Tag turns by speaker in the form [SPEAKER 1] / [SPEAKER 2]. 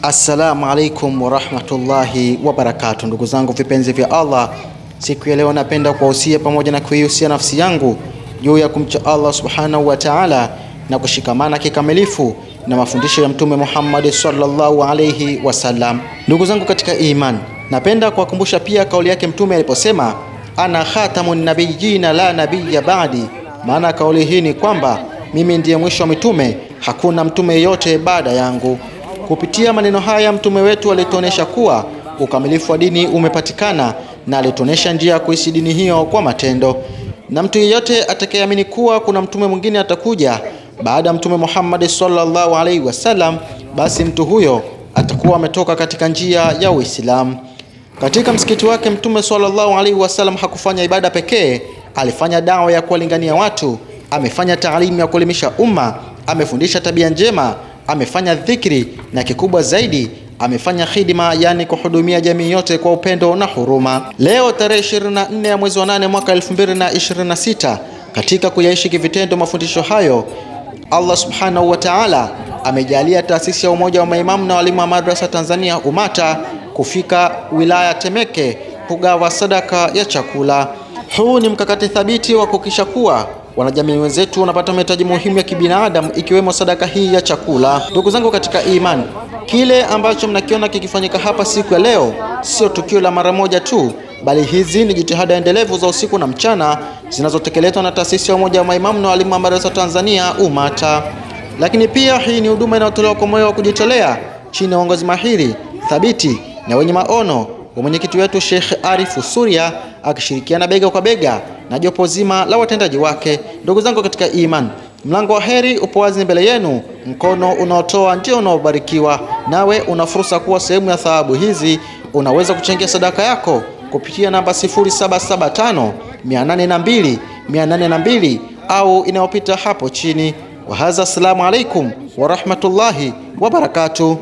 [SPEAKER 1] Assalamu alaikum warahmatullahi wabarakatuh. Ndugu zangu vipenzi vya Allah, siku ya leo napenda kuwahusia pamoja na kuihusia nafsi yangu juu ya kumcha Allah subhanahu wa ta'ala na kushikamana kikamilifu na mafundisho ya Mtume Muhammad sallallahu alayhi wasallam. Ndugu zangu katika iman, napenda kuwakumbusha pia kauli yake Mtume aliposema ana khatamun nabiyina la nabiyya ba'di. Maana kauli hii ni kwamba mimi ndiye mwisho wa mitume, hakuna mtume yeyote baada yangu. Kupitia maneno haya mtume wetu alituonesha kuwa ukamilifu wa dini umepatikana na alituonesha njia ya kuishi dini hiyo kwa matendo. Na mtu yeyote atakayeamini kuwa kuna mtume mwingine atakuja baada ya Mtume Muhammad sallallahu alaihi wasallam, basi mtu huyo atakuwa ametoka katika njia ya Uislamu. Katika msikiti wake Mtume sallallahu alaihi wasallam hakufanya ibada pekee, alifanya dawa ya kuwalingania watu, amefanya taalimu ya kuelimisha umma, amefundisha tabia njema, amefanya dhikri na kikubwa zaidi amefanya khidma, yani kuhudumia jamii yote kwa upendo na huruma. Leo tarehe 24 ya mwezi wa 8 mwaka 2026, katika kuyaishi kivitendo mafundisho hayo, Allah subhanahu wa ta'ala amejalia taasisi ya Umoja wa Maimamu na Walimu wa Madrasa Tanzania UMATA kufika wilaya Temeke kugawa sadaka ya chakula. Huu ni mkakati thabiti wa kuhakikisha kuwa wanajamii wenzetu wanapata mahitaji muhimu ya kibinadamu ikiwemo sadaka hii ya chakula. Ndugu zangu katika imani, kile ambacho mnakiona kikifanyika hapa siku ya leo sio tukio la mara moja tu, bali hizi ni jitihada endelevu za usiku na mchana zinazotekelezwa na taasisi ya Umoja wa Maimamu na Walimu wa Madrasa Tanzania UMATA. Lakini pia hii ni huduma inayotolewa kwa moyo wa kujitolea chini ya uongozi mahiri, thabiti na wenye maono wa mwenyekiti wetu Sheikh Arifu Suria, akishirikiana bega kwa bega na jopo zima la watendaji wake. Ndugu zangu katika iman, mlango wa heri upo wazi mbele yenu, mkono unaotoa ndio unaobarikiwa. Nawe una fursa kuwa sehemu ya thawabu hizi. Unaweza kuchangia sadaka yako kupitia namba 0775 802 802 au inayopita hapo chini. Wa hadha, assalamu alaikum wa rahmatullahi wa barakatuh.